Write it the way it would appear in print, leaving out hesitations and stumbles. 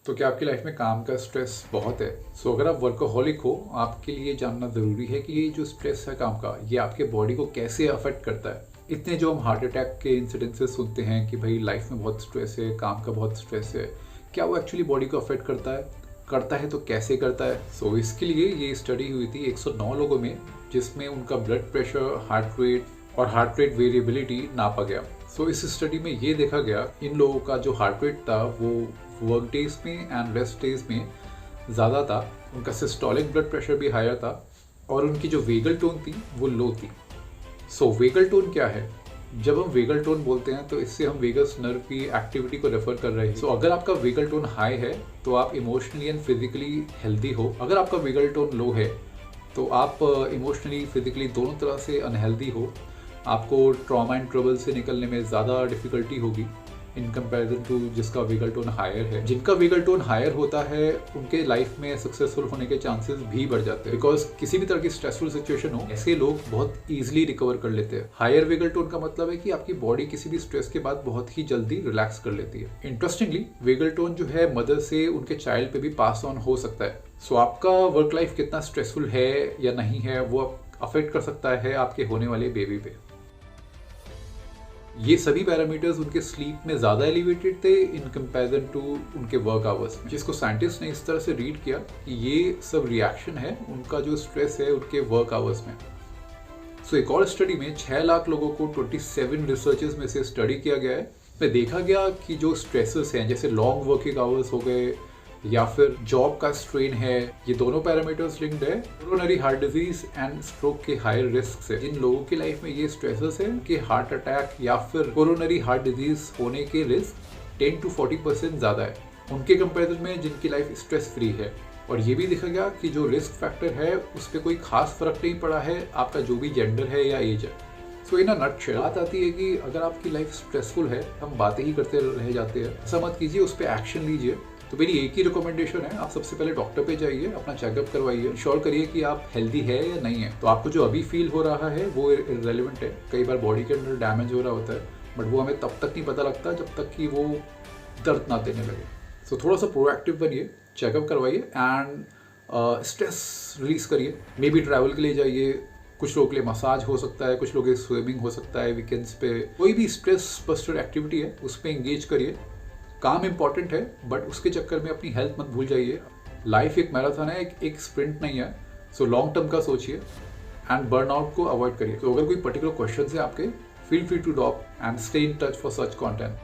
तो क्या आपकी लाइफ में काम का स्ट्रेस बहुत है? सो अगर आप वर्कोहॉलिक हो, आपके लिए जानना ज़रूरी है कि ये जो स्ट्रेस है काम का, ये आपके बॉडी को कैसे अफेक्ट करता है। इतने जो हम हार्ट अटैक के इंसिडेंसेस सुनते हैं कि भाई लाइफ में बहुत स्ट्रेस है, काम का बहुत स्ट्रेस है, क्या वो एक्चुअली बॉडी को अफेक्ट करता है तो कैसे करता है? सो इसके लिए ये स्टडी हुई थी 109 लोगों में, जिसमें उनका blood pressure, heart rate variability नापा गया। सो इस स्टडी में ये देखा गया, इन लोगों का जो हार्ट रेट था वो वर्क डेज में एंड रेस्ट डेज में ज़्यादा था, उनका सिस्टोलिक ब्लड प्रेशर भी हायर था और उनकी जो वेगल टोन थी वो लो थी। सो वेगल टोन क्या है? जब हम वेगल टोन बोलते हैं तो इससे हम वेगस नर्व की एक्टिविटी को रेफर कर रहे हैं। सो अगर आपका वेगल टोन हाई है तो आप इमोशनली एंड फिजिकली हेल्दी हो। अगर आपका वेगल टोन लो है तो आप इमोशनली फिजिकली दोनों तरह से अनहेल्दी हो। आपको ट्रॉमा एंड ट्रबल से निकलने में ज़्यादा डिफिकल्टी होगी इन कंपैरिजन टू जिसका वेगल टोन हायर है। जिनका वेगल टोन हायर होता है उनके लाइफ में सक्सेसफुल होने के चांसेस भी बढ़ जाते हैं, बिकॉज किसी भी तरह की स्ट्रेसफुल सिचुएशन हो, ऐसे लोग बहुत इजीली रिकवर कर लेते हैं। हायर वेगल टोन का मतलब है कि आपकी बॉडी किसी भी स्ट्रेस के बाद बहुत ही जल्दी रिलैक्स कर लेती है। इंटरेस्टिंगली वेगल टोन जो है मदर से उनके चाइल्ड पे भी पास ऑन हो सकता है। सो आपका वर्क लाइफ कितना स्ट्रेसफुल है या नहीं है वो अफेक्ट कर सकता है आपके होने वाले बेबी पे। ये सभी पैरामीटर्स उनके स्लीप में ज़्यादा एलिवेटेड थे इन कंपैरिजन टू उनके वर्क आवर्स में, जिसको साइंटिस्ट ने इस तरह से रीड किया कि ये सब रिएक्शन है उनका जो स्ट्रेस है उनके वर्क आवर्स में। सो एक और स्टडी में 6 लाख लोगों को 27 रिसर्चेस में से स्टडी किया गया है। में देखा गया कि जो स्ट्रेसेस हैं जैसे लॉन्ग वर्किंग आवर्स हो गए या फिर जॉब का स्ट्रेन है, ये दोनों पैरामीटर्स लिंक्ड है coronary heart disease and stroke के हायर रिस्क से। जिन लोगों की लाइफ में ये स्ट्रेसेस है कि हार्ट अटैक या फिर कोरोनरी हार्ट डिजीज होने के रिस्क 10 to 40% ज़्यादा है उनके कंपेरिजन में जिनकी लाइफ स्ट्रेस फ्री है। और ये भी देखा गया कि जो रिस्क फैक्टर है उस पर कोई खास फर्क नहीं पड़ा है आपका जो भी जेंडर है या एज है। सो इन अ नटशेल बात आती है कि अगर आपकी लाइफ स्ट्रेसफुल है, हम बातें ही करते रह जाते हैं, ऐसा मत कीजिए, उस पर एक्शन लीजिए। तो मेरी एक ही रिकमेंडेशन है, आप सबसे पहले डॉक्टर पे जाइए, अपना चेकअप करवाइए, श्योर करिए कि आप हेल्दी है या नहीं है। तो आपको जो अभी फील हो रहा है वो इररेलेवेंट है। कई बार बॉडी के अंदर डैमेज हो रहा होता है बट वो हमें तब तक नहीं पता लगता जब तक कि वो दर्द ना देने लगे। सो थोड़ा सा प्रोएक्टिव बनिए, चेकअप करवाइए एंड स्ट्रेस रिलीज करिए। मे बी ट्रैवल के लिए जाइए, कुछ लोगों के लिए मसाज हो सकता है, कुछ लोगों के स्विमिंग हो सकता है वीकेंड्स पे। कोई भी स्ट्रेस बस्टर एक्टिविटी है उस पर एंगेज करिए। काम इंपॉर्टेंट है बट उसके चक्कर में अपनी हेल्थ मत भूल जाइए। लाइफ एक मैराथन है, एक स्प्रिंट नहीं है। सो लॉन्ग टर्म का सोचिए एंड बर्नआउट को अवॉइड करिए। तो अगर कोई पर्टिकुलर क्वेश्चन है आपके, feel free to drop and stay in touch for such content.